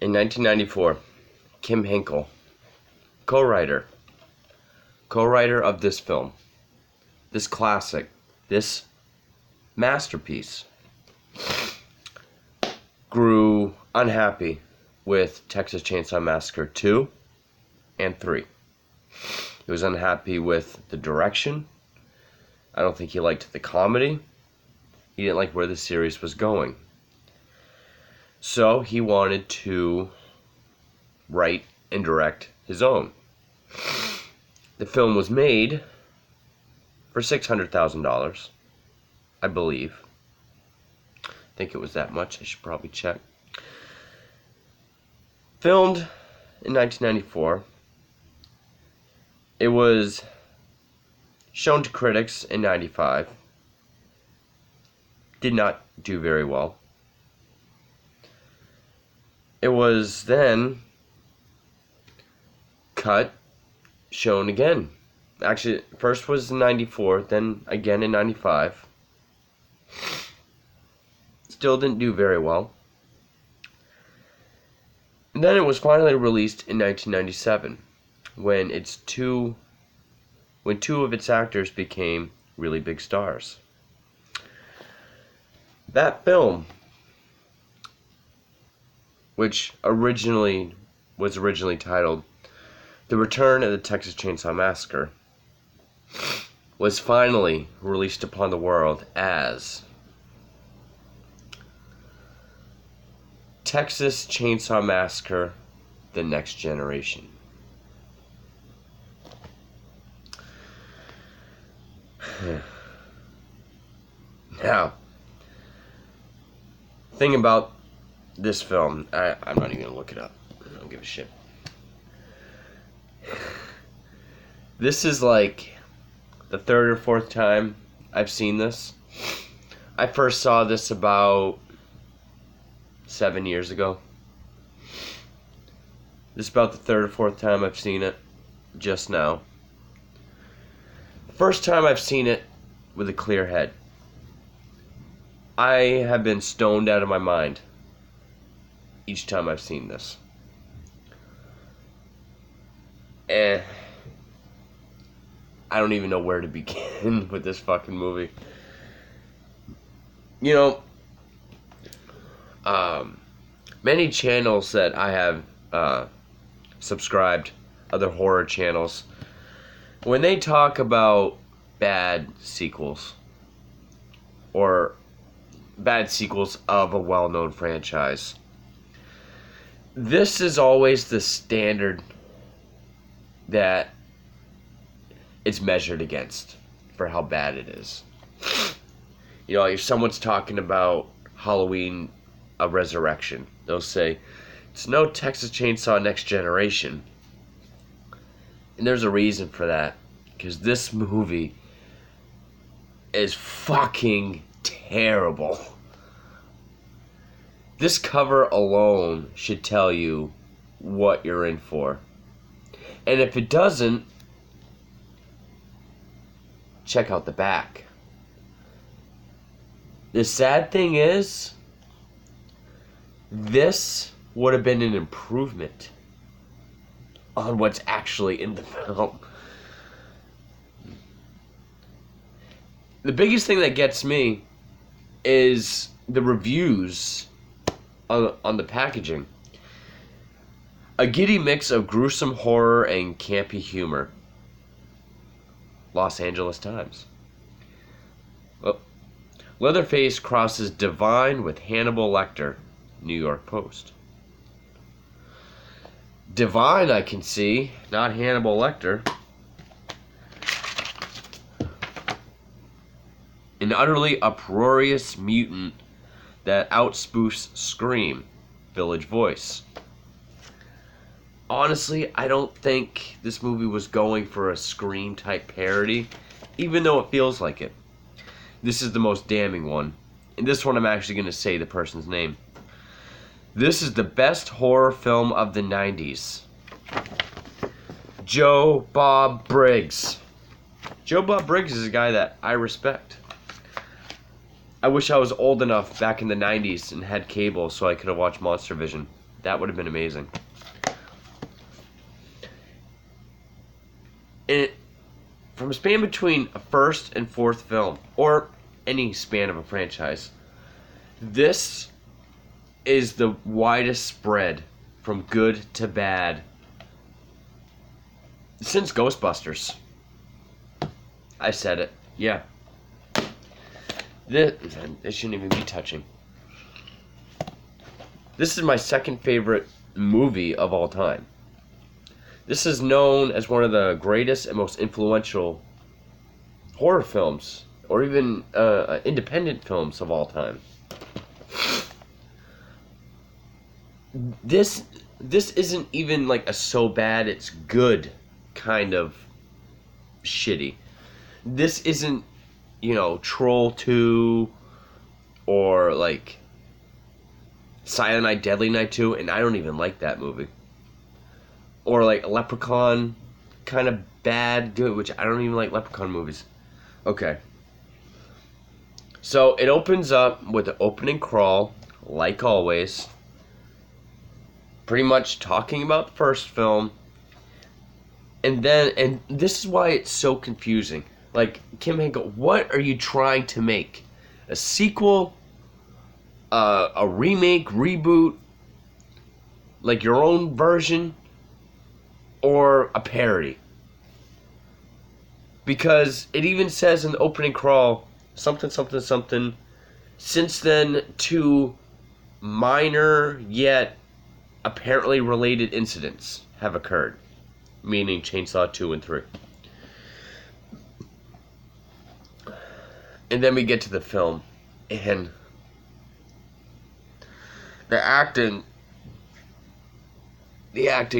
In 1994, Kim Henkel, co-writer of this film, this classic, this masterpiece, grew unhappy with Texas Chainsaw Massacre 2 and 3. He was unhappy with the direction. I don't think he liked the comedy. He didn't like where the series was going. So he wanted to write and direct his own. The film was made for $600,000, I believe. I think it was that much. I should probably check. Filmed in 1994. It was shown to critics in 95. Did not do very well. It was then cut, shown again. Actually, first was in 94, then again in 95. Still didn't do very well. And then it was finally released in 1997, when two of its actors became really big stars. That film, which was originally titled The Return of the Texas Chainsaw Massacre, was finally released upon the world as Texas Chainsaw Massacre: The Next Generation. Now, thing about this film, I'm not even gonna look it up. I don't give a shit. This is like the third or fourth time I've seen this. I first saw this about 7 years ago. This is about the third or fourth time I've seen it just now. The first time I've seen it with a clear head. I have been stoned out of my mind each time I've seen this. I don't even know where to begin with this fucking movie. You know, many channels that I have subscribed, other horror channels, when they talk about bad sequels or bad sequels of a well-known franchise, this is always the standard that it's measured against for how bad it is. You know, if someone's talking about Halloween, a Resurrection, they'll say, it's no Texas Chainsaw Next Generation. And there's a reason for that. Because this movie is fucking terrible. This cover alone should tell you what you're in for. And if it doesn't, check out the back. The sad thing is, this would have been an improvement on what's actually in the film. The biggest thing that gets me is the reviews on the packaging. A giddy mix of gruesome horror and campy humor. Los Angeles Times. Well, Leatherface crosses divine with Hannibal Lecter. New York Post. Divine, I can see, not Hannibal Lecter. An utterly uproarious mutant that outspoofs Scream, Village Voice. Honestly, I don't think this movie was going for a Scream-type parody, even though it feels like it. This is the most damning one. In this one, I'm actually going to say the person's name. This is the best horror film of the 90s. Joe Bob Briggs. Joe Bob Briggs is a guy that I respect. I wish I was old enough back in the 90s and had cable so I could have watched Monster Vision. That would have been amazing. And from a span between a first and fourth film, or any span of a franchise, this is the widest spread from good to bad since Ghostbusters. I said it. Yeah. This shouldn't even be touching. This is my second favorite movie of all time. This is known as one of the greatest and most influential horror films, or even independent films of all time. This isn't even like a so bad it's good kind of shitty. This isn't, Troll 2 or like Silent Night, Deadly Night 2, and I don't even like that movie. Or like Leprechaun, kind of bad, good, which I don't even like Leprechaun movies. Okay. So it opens up with the opening crawl, like always. Pretty much talking about the first film. And this is why it's so confusing. Like, Kim Henkel, what are you trying to make? A sequel? A remake, reboot? Like your own version? Or a parody? Because it even says in the opening crawl, something, something, something. Since then, 2 minor yet apparently related incidents have occurred. Meaning Chainsaw 2 and 3. And then we get to the film. And the acting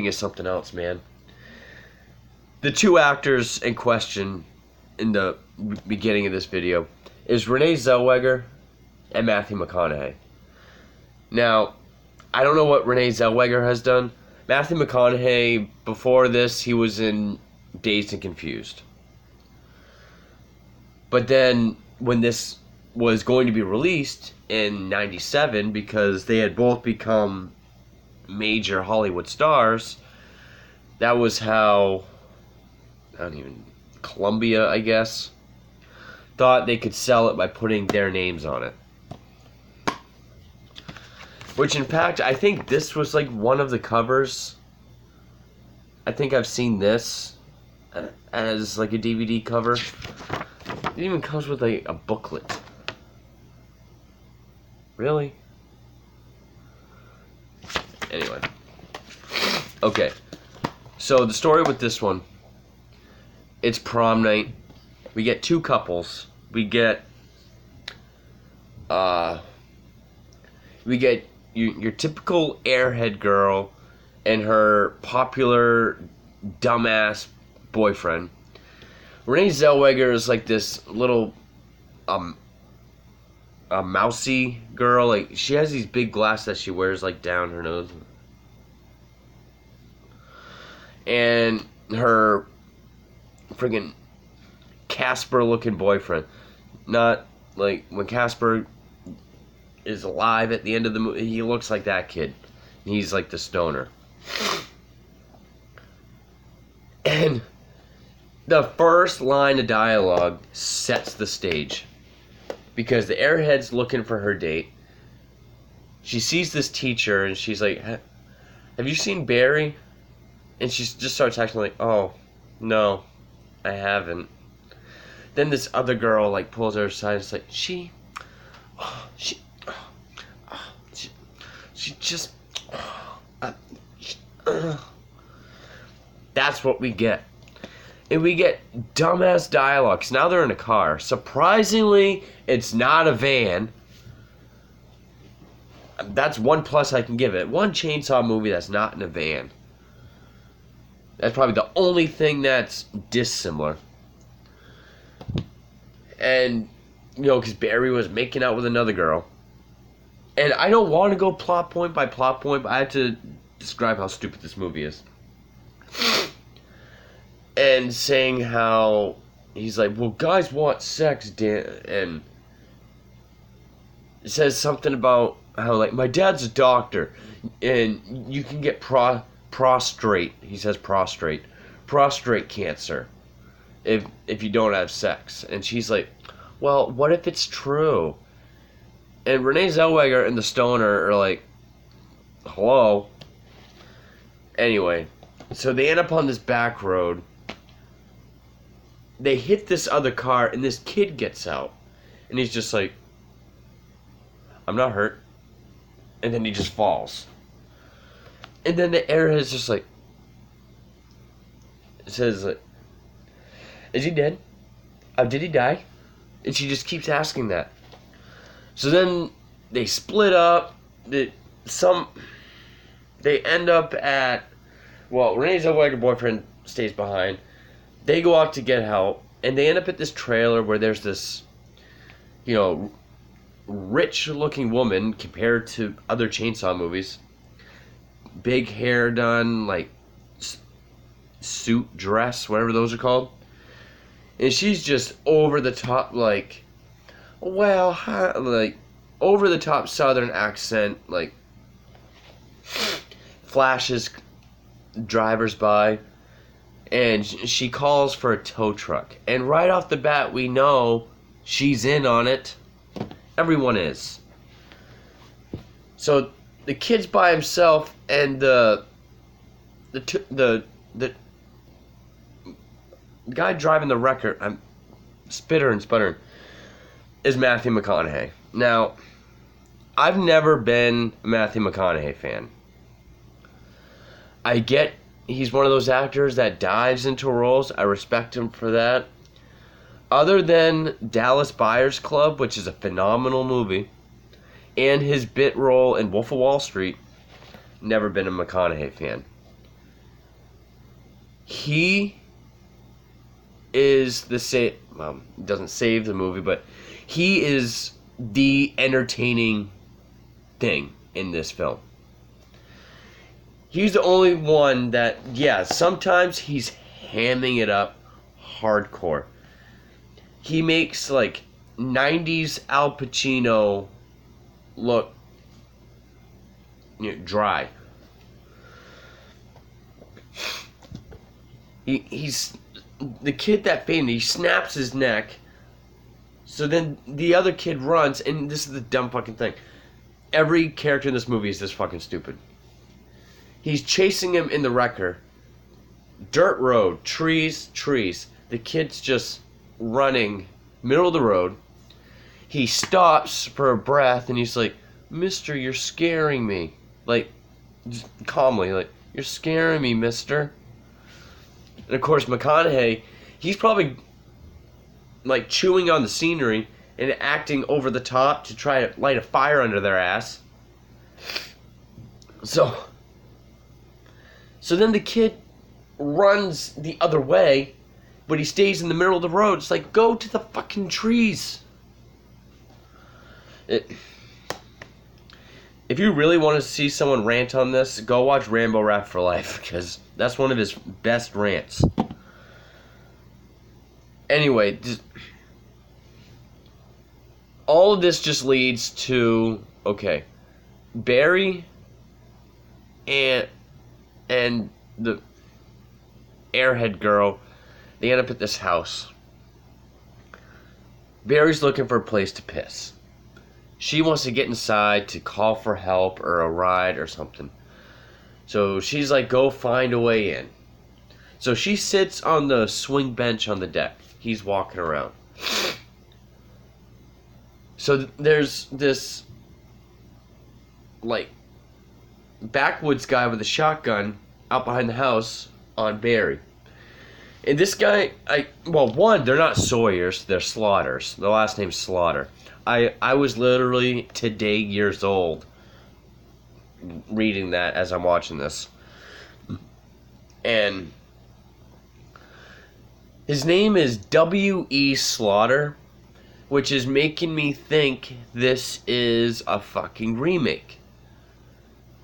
is something else, man. The 2 actors in question in the beginning of this video is Renèe Zellweger and Matthew McConaughey. Now, I don't know what Renèe Zellweger has done. Matthew McConaughey, before this, he was in Dazed and Confused. But then, when this was going to be released in '97, because they had both become major Hollywood stars, that was how, Columbia, I guess, thought they could sell it by putting their names on it. Which, in fact, I think this was like one of the covers. I think I've seen this as like a DVD cover. It even comes with like a booklet. Really? Anyway. Okay. So the story with this one, it's prom night. We get 2 couples. We get your typical airhead girl and her popular dumbass boyfriend. Renèe Zellweger is like this little a mousy girl. Like, she has these big glasses that she wears like down her nose. And her friggin' Casper looking boyfriend. Not like when Casper is alive at the end of the movie, he looks like that kid. He's like the stoner. And the first line of dialogue sets the stage. Because the airhead's looking for her date. She sees this teacher and she's like, have you seen Barry? And she just starts acting like, oh, no, I haven't. Then this other girl like pulls her aside and is like, she just, that's what we get. And we get dumbass dialogue. 'Cause now they're in a car. Surprisingly, it's not a van. That's one plus I can give it. One Chainsaw movie that's not in a van. That's probably the only thing that's dissimilar. And, because Barry was making out with another girl. And I don't want to go plot point by plot point, but I have to describe how stupid this movie is. And saying how he's like, well, guys want sex, Dan. And it says something about how like my dad's a doctor, and you can get prostrate. He says prostrate cancer if you don't have sex. And she's like, well, what if it's true? And Renee Zellweger and the stoner are like, hello. Anyway, so they end up on this back road. They hit this other car, and this kid gets out. And he's just like, I'm not hurt. And then he just falls. And then the airhead's just like, it says, like, is he dead? Did he die? And she just keeps asking that. So then they split up. They end up at, well, Renee Zellweger's boyfriend stays behind. They go out to get help, and they end up at this trailer where there's this, rich-looking woman compared to other Chainsaw movies. Big hair done, like, suit, dress, whatever those are called. And she's just over the top, like, well, like, over the top southern accent, like, flashes drivers by, and she calls for a tow truck. And right off the bat, we know she's in on it. Everyone is. So the kid's by himself, and the guy driving the wrecker, I'm spitter and sputtering, is Matthew McConaughey. Now, I've never been a Matthew McConaughey fan. I get he's one of those actors that dives into roles. I respect him for that. Other than Dallas Buyers Club, which is a phenomenal movie, and his bit role in Wolf of Wall Street, never been a McConaughey fan. He is doesn't save the movie, but he is the entertaining thing in this film. He's the only one that, yeah, sometimes he's hamming it up hardcore. He makes, like, 90s Al Pacino look dry. He's the kid that fainted. He snaps his neck. So then the other kid runs, and this is the dumb fucking thing. Every character in this movie is this fucking stupid. He's chasing him in the wrecker. Dirt road, trees. The kid's just running, middle of the road. He stops for a breath, and he's like, "Mister, you're scaring me." Like, just calmly, like, "You're scaring me, mister." And of course, McConaughey, he's probably, like, chewing on the scenery and acting over the top to try to light a fire under their ass. So then the kid runs the other way, but he stays in the middle of the road. It's like, go to the fucking trees. If you really want to see someone rant on this, go watch Rambo Rap for Life, because that's one of his best rants. Anyway, all of this just leads to, okay, Barry and the airhead girl, they end up at this house. Barry's looking for a place to piss. She wants to get inside to call for help or a ride or something. So she's like, go find a way in. So she sits on the swing bench on the deck. He's walking around. So there's this, like, backwoods guy with a shotgun out behind the house on Barry. And this guy, they're not Sawyers, they're Slaughters. The last name's Slaughter. I was literally today years old reading that as I'm watching this. And his name is W.E. Slaughter, which is making me think this is a fucking remake.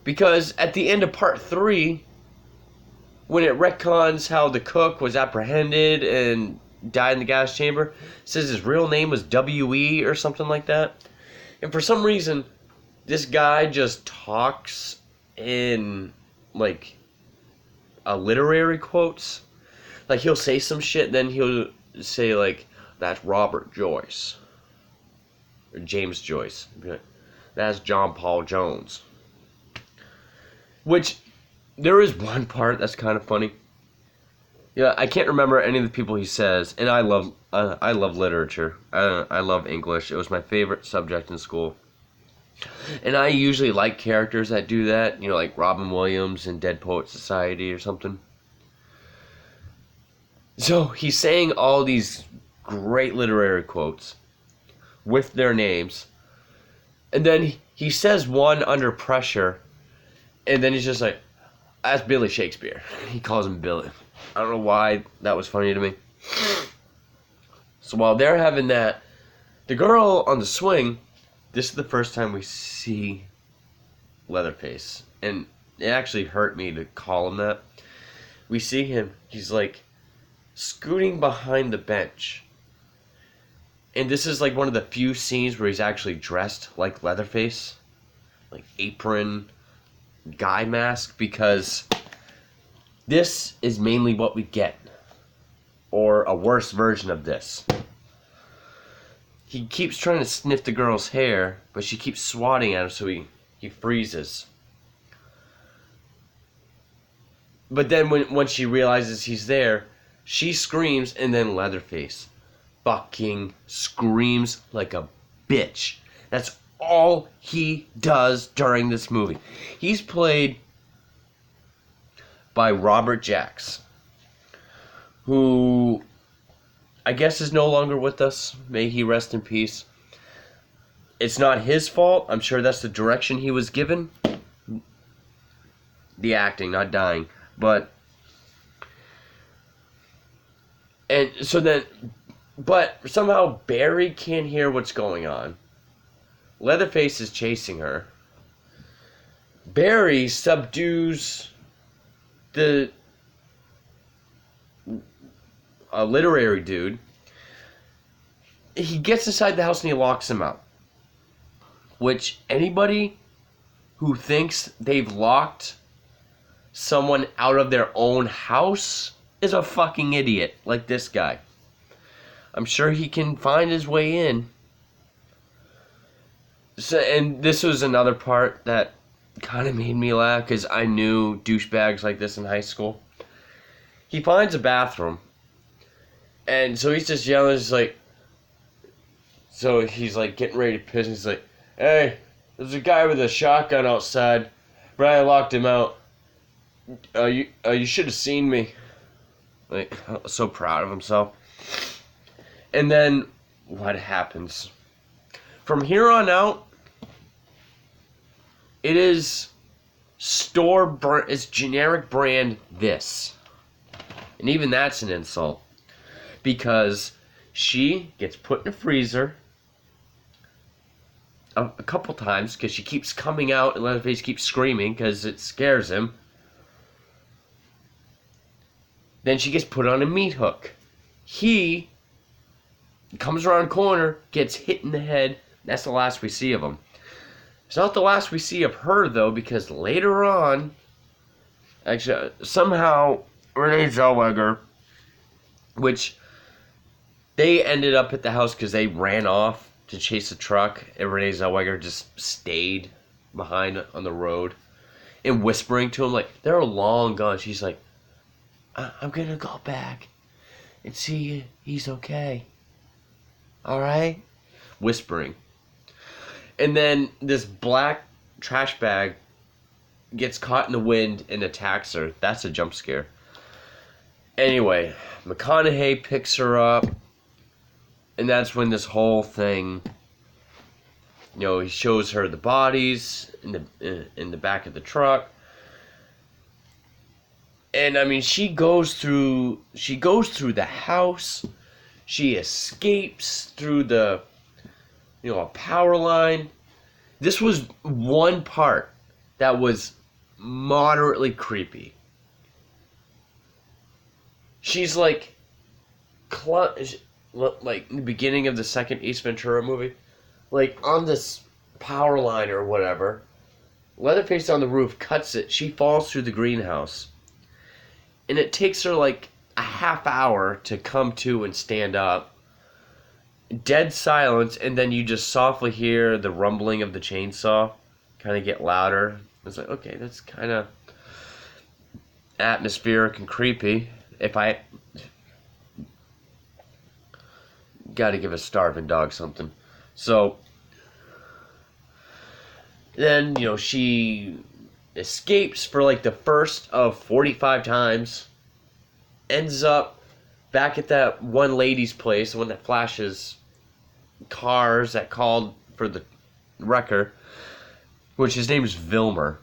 Because at the end of part 3, when it retcons how the cook was apprehended and died in the gas chamber, it says his real name was W.E. or something like that. And for some reason, this guy just talks in, like, literary quotes. Like, he'll say some shit, then he'll say, like, that's Robert Joyce. Or James Joyce. That's John Paul Jones. Which, there is one part that's kind of funny. Yeah, I can't remember any of the people he says, and I love literature. I love English. It was my favorite subject in school. And I usually like characters that do that, you know, like Robin Williams in Dead Poets Society or something. So he's saying all these great literary quotes with their names, and then he says one under pressure, and then he's just like, that's Billy Shakespeare. He calls him Billy. I don't know why that was funny to me. So while they're having that, the girl on the swing, this is the first time we see Leatherface. And it actually hurt me to call him that. We see him, he's like scooting behind the bench. And this is like one of the few scenes where he's actually dressed like Leatherface. Like apron, guy mask, because this is mainly what we get. Or a worse version of this. He keeps trying to sniff the girl's hair, but she keeps swatting at him, so he freezes. But then when she realizes he's there, she screams, and then Leatherface fucking screams like a bitch. That's all he does during this movie. He's played by Robert Jacks, who I guess is no longer with us. May he rest in peace. It's not his fault. I'm sure that's the direction he was given. The acting, not dying. But somehow Barry can't hear what's going on. Leatherface is chasing her. Barry subdues a literary dude. He gets inside the house and he locks him out. Which, anybody who thinks they've locked someone out of their own house is a fucking idiot, like this guy. I'm sure he can find his way in. So, and this was another part that kind of made me laugh, because I knew douchebags like this in high school. He finds a bathroom, and so he's just yelling, just like, so he's like getting ready to piss, and he's like, hey, there's a guy with a shotgun outside, but I locked him out. You should have seen me. Like, so proud of himself. And then, what happens? From here on out, it is it's generic brand this. And even that's an insult. Because she gets put in a freezer a couple times, because she keeps coming out and Leatherface keeps screaming because it scares him. Then she gets put on a meat hook. He comes around a corner, gets hit in the head. That's the last we see of him. It's not the last we see of her, though, because later on, actually, somehow, Renèe Zellweger, which they ended up at the house because they ran off to chase a truck, and Renèe Zellweger just stayed behind on the road and whispering to him, like, they're long gone. She's like, I'm gonna go back and see he's okay. Alright? Whispering. And then this black trash bag gets caught in the wind and attacks her. That's a jump scare. Anyway, McConaughey picks her up, and that's when this whole thing, you know, he shows her the bodies in the back of the truck. And I mean, she goes through the house. She escapes through the, a power line. This was one part that was moderately creepy. She's like in the beginning of the second Ace Ventura movie, like on this power line or whatever. Leatherface on the roof cuts it. She falls through the greenhouse. And it takes her like a half hour to come to and stand up. Dead silence, and then you just softly hear the rumbling of the chainsaw kind of get louder. It's like, okay, that's kind of atmospheric and creepy. If I got to give a starving dog something. So then, she escapes for like the first of 45 times, ends up back at that one lady's place, the one that flashes cars that called for the wrecker, which his name is Vilmer.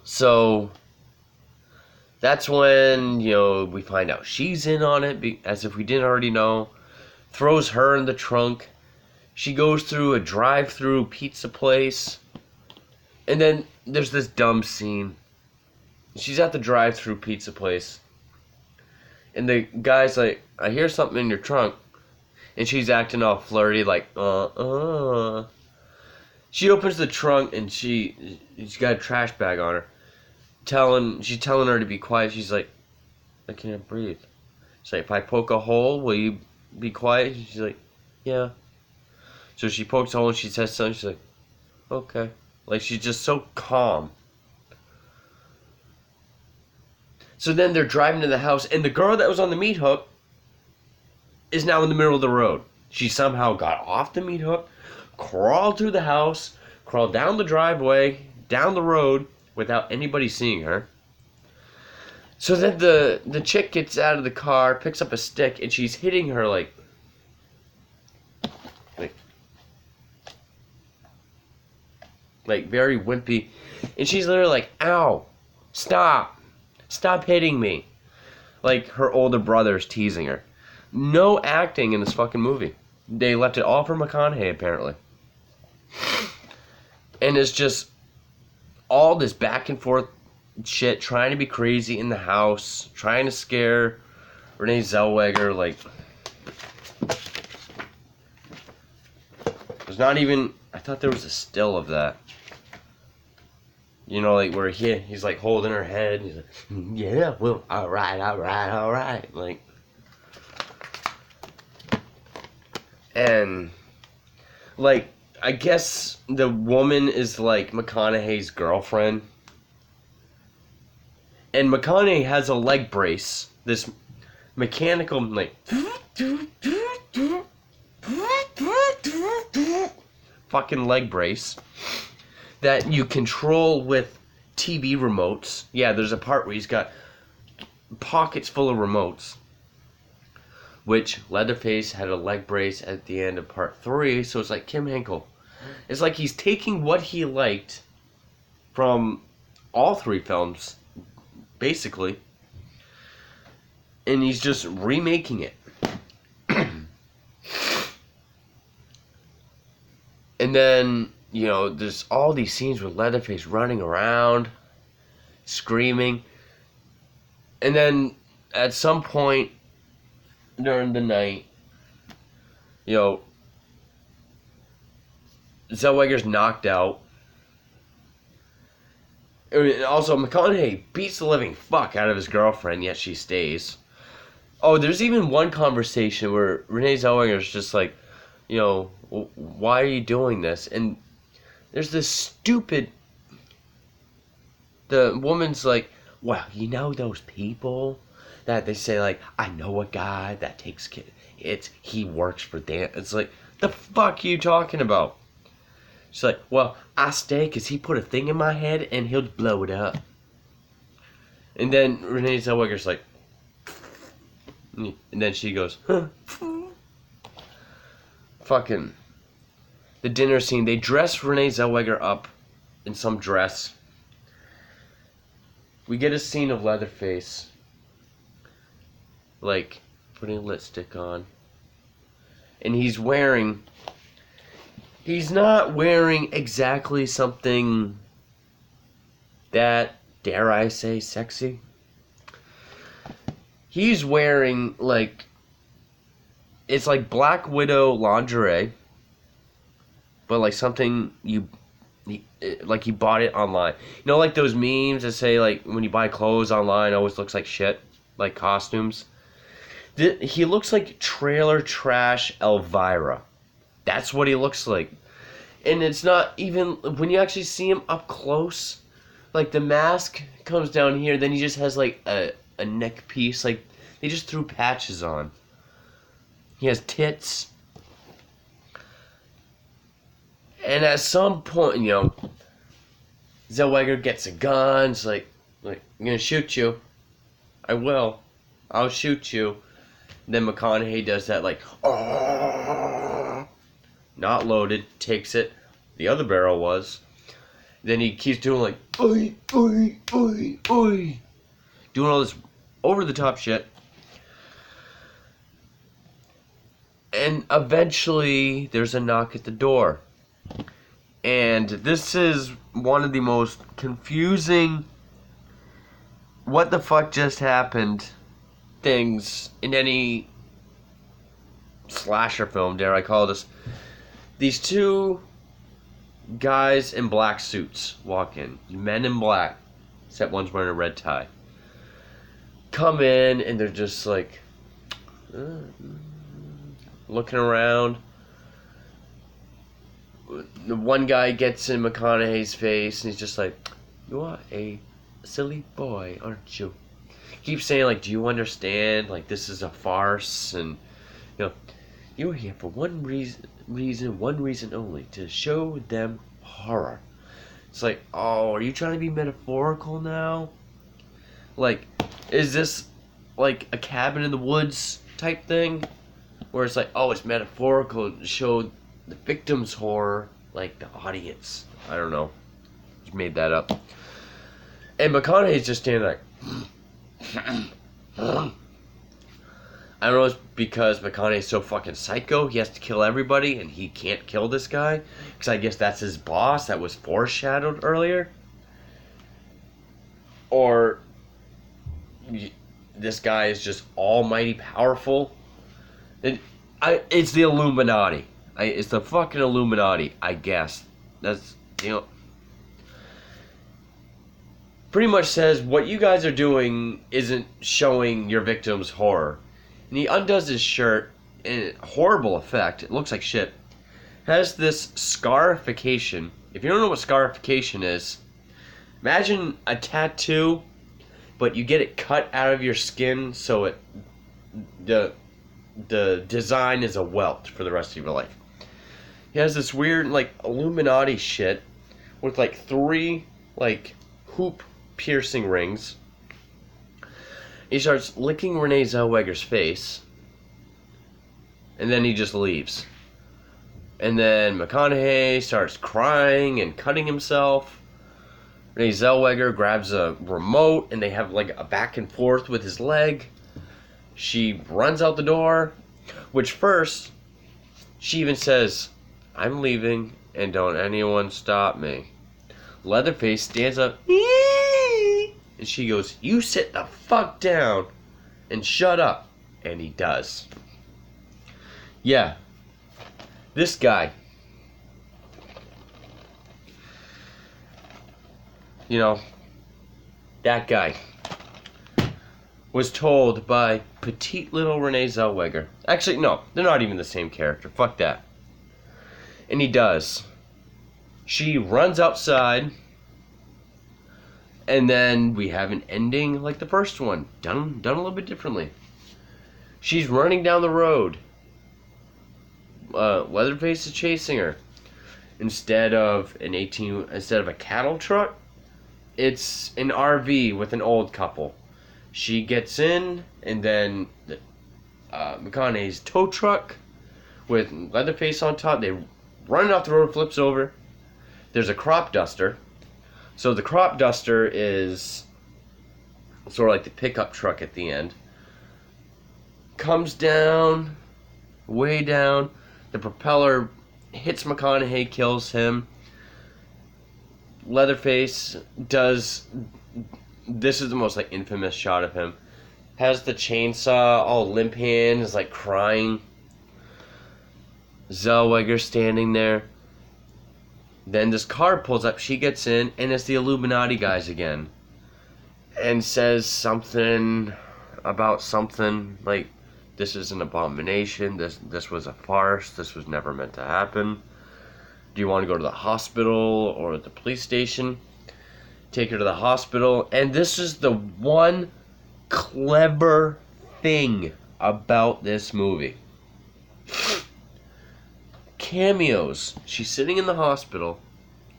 So that's when, we find out she's in on it, as if we didn't already know. Throws her in the trunk. She goes through a drive-through pizza place. And then there's this dumb scene. She's at the drive-through pizza place. And the guy's like, I hear something in your trunk. And she's acting all flirty, like, She opens the trunk and she's got a trash bag on her. She's telling her to be quiet. She's like, I can't breathe. She's like, if I poke a hole, will you be quiet? She's like, yeah. So she pokes a hole and she says something. She's like, okay. Like, she's just so calm. So then they're driving to the house, and the girl that was on the meat hook is now in the middle of the road. She somehow got off the meat hook, crawled through the house, crawled down the driveway, down the road, without anybody seeing her. So then the chick gets out of the car, picks up a stick, and she's hitting her like very wimpy. And she's literally like, ow, stop hitting me. Like her older brother's teasing her. No acting in this fucking movie. They left it all for McConaughey, apparently. And it's just all this back and forth shit, trying to be crazy in the house, trying to scare Renèe Zellweger. Like, there's not even, I thought there was a still of that. Like where he's like holding her head. And he's like, yeah, well, all right. Like, and like, I guess the woman is like McConaughey's girlfriend. And McConaughey has a leg brace. This mechanical, like, fucking leg brace that you control with TV remotes. Yeah, there's a part where he's got pockets full of remotes. Which Leatherface had a leg brace at the end of part 3, so it's like Kim Henkel. It's like he's taking what he liked from all 3 films, basically, and he's just remaking it. And then, there's all these scenes with Leatherface running around, screaming. And then, at some point during the night, Zellweger's knocked out. And also, McConaughey beats the living fuck out of his girlfriend, yet she stays. Oh, there's even one conversation where Renèe Zellweger's just like, why are you doing this? And there's this stupid... The woman's like, well, those people that they say, like, I know a guy that takes kids. He works for Dan. It's like, the fuck are you talking about? She's like, well, I stay because he put a thing in my head and he'll blow it up. And then Renèe Zellweger's like, and then she goes, huh. Fucking, the dinner scene, they dress Renèe Zellweger up in some dress. We get a scene of Leatherface, like, putting lipstick on. And he's not wearing exactly something that, dare I say, sexy. He's wearing, like, it's like Black Widow lingerie, but like something like he bought it online. You know, like those memes that say like when you buy clothes online, it always looks like shit, like costumes. He looks like trailer trash Elvira. That's what he looks like. And it's not even, when you actually see him up close, like the mask comes down here, then he just has like a neck piece, like they just threw patches on. He has tits. And at some point, you know, Zellweger gets a gun. It's like, I'm gonna shoot you. I will. I'll shoot you. Then McConaughey does that, like, oh, not loaded, takes it. The other barrel was. Then he keeps doing like, oi, oi, oi, oi. Doing all this over the top shit. And eventually, there's a knock at the door. And this is one of the most confusing, what the fuck just happened things in any slasher film, dare I call this. These two guys in black suits walk in. Men in black, except one's wearing a red tie. Come in and they're just like looking around. The one guy gets in McConaughey's face and he's just like, "You are a silly boy, aren't you?" Keeps saying like, "Do you understand? Like this is a farce, and you know, you're here for one reason only, to show them horror." It's like, oh, are you trying to be metaphorical now? Like, is this like a cabin in the woods type thing, where it's like, oh, it's metaphorical to show the victim's horror, like the audience? I don't know. Just made that up. And McConaughey's just standing like. I don't know, it's because McConaughey's so fucking psycho, he has to kill everybody, and he can't kill this guy, because I guess that's his boss, that was foreshadowed earlier. Or this guy is just almighty powerful. It's the Illuminati. It's the fucking Illuminati, I guess. That's, you know, pretty much says what you guys are doing isn't showing your victim's horror. And he undoes his shirt, and horrible effect. It looks like shit. Has this scarification. If you don't know what scarification is, imagine a tattoo, but you get it cut out of your skin, so the design is a welt for the rest of your life. He has this weird like Illuminati shit with like 3 like hoop piercing rings. He starts licking Renèe Zellweger's face, and then he just leaves. And then McConaughey starts crying and cutting himself. Renèe Zellweger grabs a remote, and they have like a back and forth with his leg. She runs out the door, which first, she even says, "I'm leaving, and don't anyone stop me." Leatherface stands up, and she goes, "You sit the fuck down and shut up." And he does. Yeah. This guy. You know, that guy was told by petite little Renèe Zellweger. Actually, no, they're not even the same character. Fuck that. And he does. She runs outside. And then we have an ending like the first one, done a little bit differently. She's running down the road. Leatherface is chasing her. Instead of a cattle truck, it's an RV with an old couple. She gets in, and then McConaughey's tow truck with Leatherface on top. They run off the road, flips over. There's a crop duster. So the crop duster is sort of like the pickup truck at the end. Comes down, way down. The propeller hits McConaughey, kills him. Leatherface does. This is the most like infamous shot of him. Has the chainsaw all limp hand, is like crying. Zellweger standing there. Then this car pulls up, she gets in, and it's the Illuminati guys again. And says something about something like, this is an abomination, this was a farce, this was never meant to happen. Do you want to go to the hospital or the police station? Take her to the hospital. And this is the one clever thing about this movie. Cameos. She's sitting in the hospital,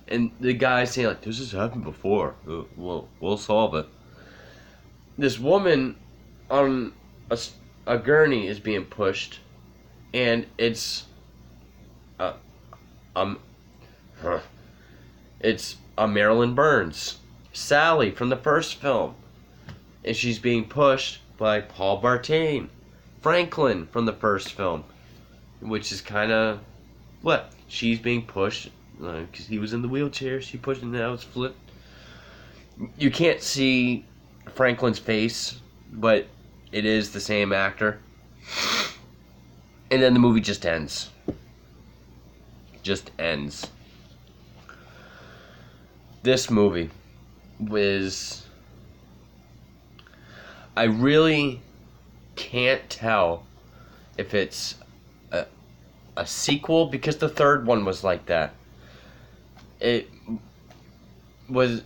and the guy's saying, like, this has happened before. We'll solve it. This woman on a gurney is being pushed, and it's it's a Marilyn Burns, Sally from the first film, and she's being pushed by Paul Bartain, Franklin from the first film, which is kind of what she's being pushed because he was in the wheelchair. She pushed him, now it's flipped. You can't see Franklin's face, but it is the same actor. And then the movie just ends. Just ends. This movie was... I really can't tell if it's a sequel, because the third one was like that. It was...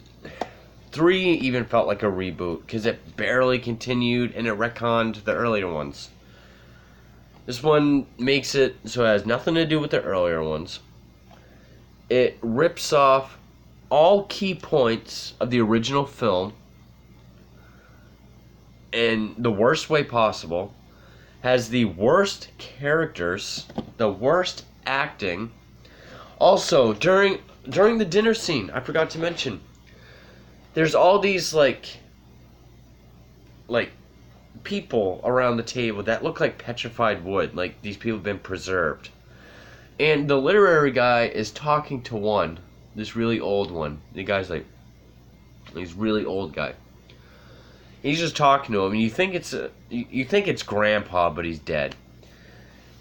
3 even felt like a reboot, because it barely continued and it retconned the earlier ones. This one makes it so it has nothing to do with the earlier ones. It rips off all key points of the original film in the worst way possible. Has the worst characters, the worst acting. Also, during the dinner scene, I forgot to mention, there's all these like people around the table that look like petrified wood, like these people have been preserved. And the literary guy is talking to one, this really old one. The guy's like, he's really old guy. He's just talking to him, and you think it's Grandpa, but he's dead.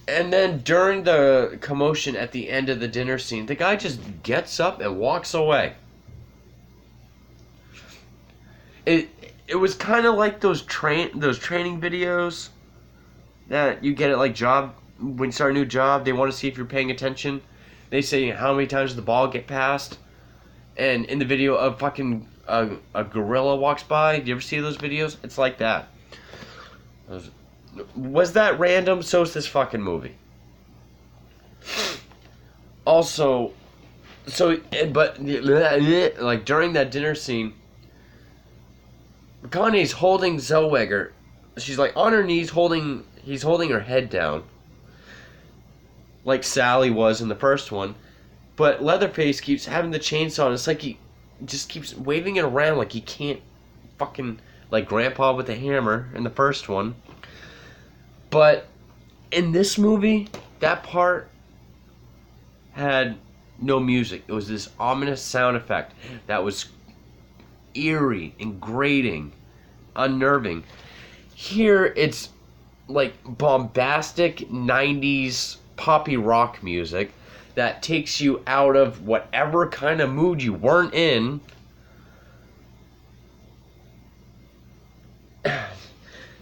And then during the commotion at the end of the dinner scene, the guy just gets up and walks away. It was kind of like those training videos that you get at like job, when you start a new job, they want to see if you're paying attention. They say how many times does the ball get passed, and in the video of fucking a gorilla walks by. Do you ever see those videos? It's like that. Was that random? So is this fucking movie. Also, but like during that dinner scene, McConaughey's holding Zellweger. She's like on her knees he's holding her head down. Like Sally was in the first one. But Leatherface keeps having the chainsaw, and it's like he just keeps waving it around like he can't fucking, like Grandpa with the hammer in the first one. But in this movie, that part had no music. It was this ominous sound effect that was eerie and grating, unnerving. Here it's like bombastic 90s poppy rock music that takes you out of whatever kind of mood you weren't in.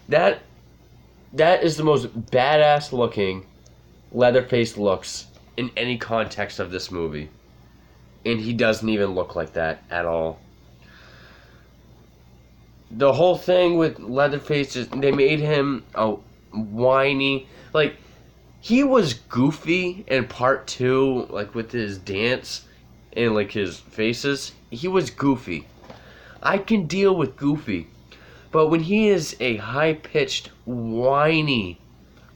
That is the most badass looking Leatherface looks in any context of this movie. And he doesn't even look like that at all. The whole thing with Leatherface is they made him a whiny. Like, he was goofy in part 2, like with his dance and like his faces. He was goofy. I can deal with goofy. But when he is a high-pitched, whiny,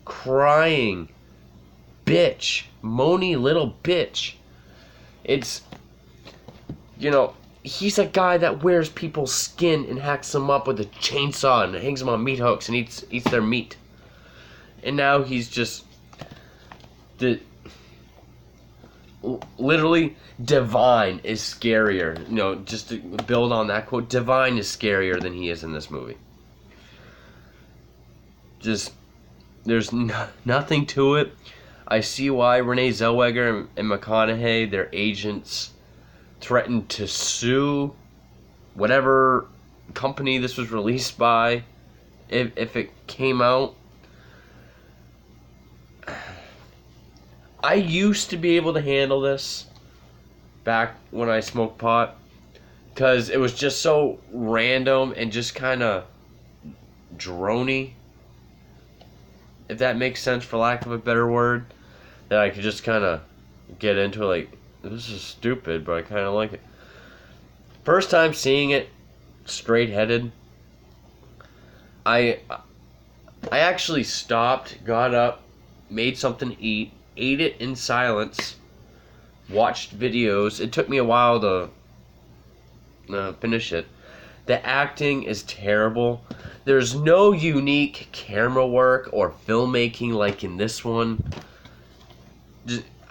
crying bitch, moany little bitch, it's, you know, he's a guy that wears people's skin and hacks them up with a chainsaw and hangs them on meat hooks and eats their meat. And now he's just literally, divine is scarier. You know, just to build on that quote, divine is scarier than he is in this movie. Just, there's nothing to it. I see why Renèe Zellweger and McConaughey, their agents, threatened to sue whatever company this was released by if it came out. I used to be able to handle this back when I smoked pot, because it was just so random and just kind of drony, if that makes sense, for lack of a better word, that I could just kind of get into it, like, this is stupid, but I kind of like it. First time seeing it straight-headed, I actually stopped, got up, made something to eat, ate it in silence, watched videos. It took me a while to finish it. The acting is terrible. There's no unique camera work or filmmaking like in this one.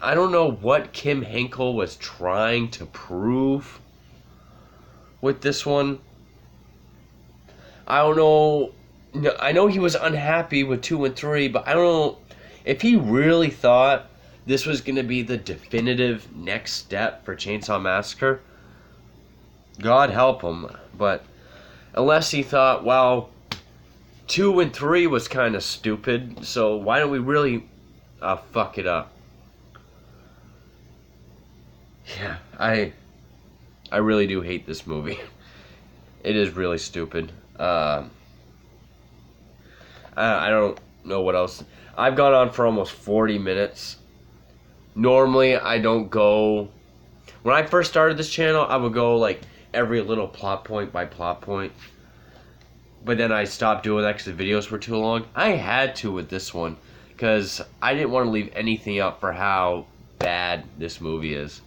I don't know what Kim Henkel was trying to prove with this one. I don't know. I know he was unhappy with 2 and 3, but I don't know if he really thought this was going to be the definitive next step for Chainsaw Massacre. God help him, but unless he thought, well, 2 and 3 was kind of stupid, so why don't we really fuck it up? Yeah, I really do hate this movie. It is really stupid. I don't know what else. I've gone on for almost 40 minutes. Normally, I don't go... When I first started this channel, I would go like every little plot point by plot point. But then I stopped doing that because the videos were too long. I had to with this one, because I didn't want to leave anything out for how bad this movie is.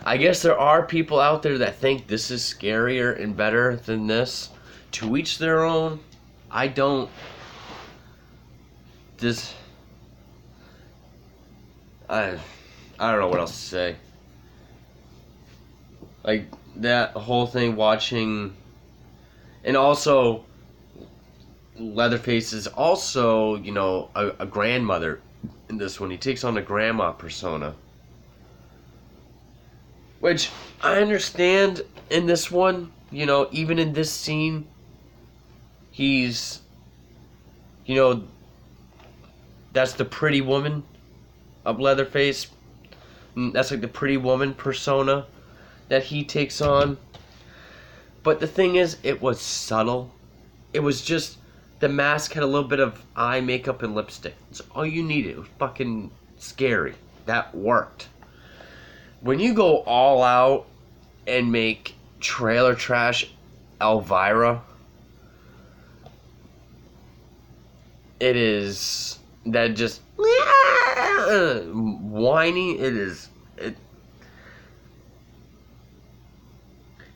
I guess there are people out there that think this is scarier and better than this. To each their own. I don't. I don't know what else to say. Like, that whole thing, watching... And also, Leatherface is also, you know, a grandmother in this one. He takes on a grandma persona. Which, I understand in this one, you know, even in this scene, he's, you know, that's the pretty woman of Leatherface. That's like the pretty woman persona that he takes on. But the thing is, it was subtle. It was just, the mask had a little bit of eye makeup and lipstick. That's all you needed. It was fucking scary. That worked. When you go all out and make trailer trash Elvira, it is that just whiny. It is.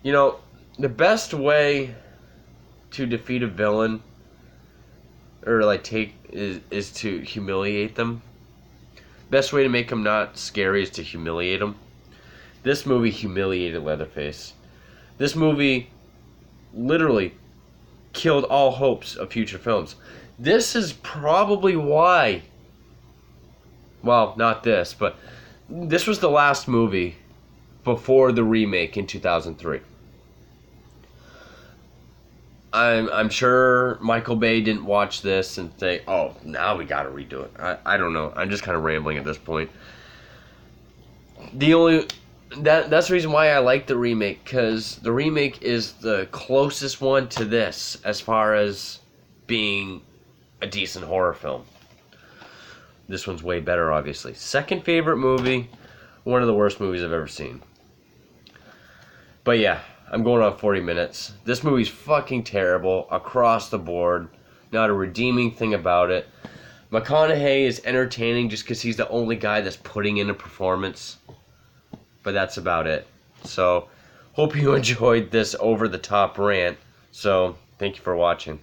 You know, the best way to defeat a villain, or like is to humiliate them. Best way to make them not scary is to humiliate them. This movie humiliated Leatherface. This movie literally killed all hopes of future films. This is probably why, well, not this, but this was the last movie before the remake in 2003. I'm sure Michael Bay didn't watch this and say, oh, now we gotta redo it. I don't know. I'm just kind of rambling at this point. That's the reason why I like the remake, because the remake is the closest one to this as far as being a decent horror film. This one's way better, obviously. Second favorite movie, one of the worst movies I've ever seen. But yeah, I'm going on 40 minutes. This movie's fucking terrible across the board. Not a redeeming thing about it. McConaughey is entertaining just because he's the only guy that's putting in a performance. But that's about it. So, hope you enjoyed this over-the-top rant. So, thank you for watching.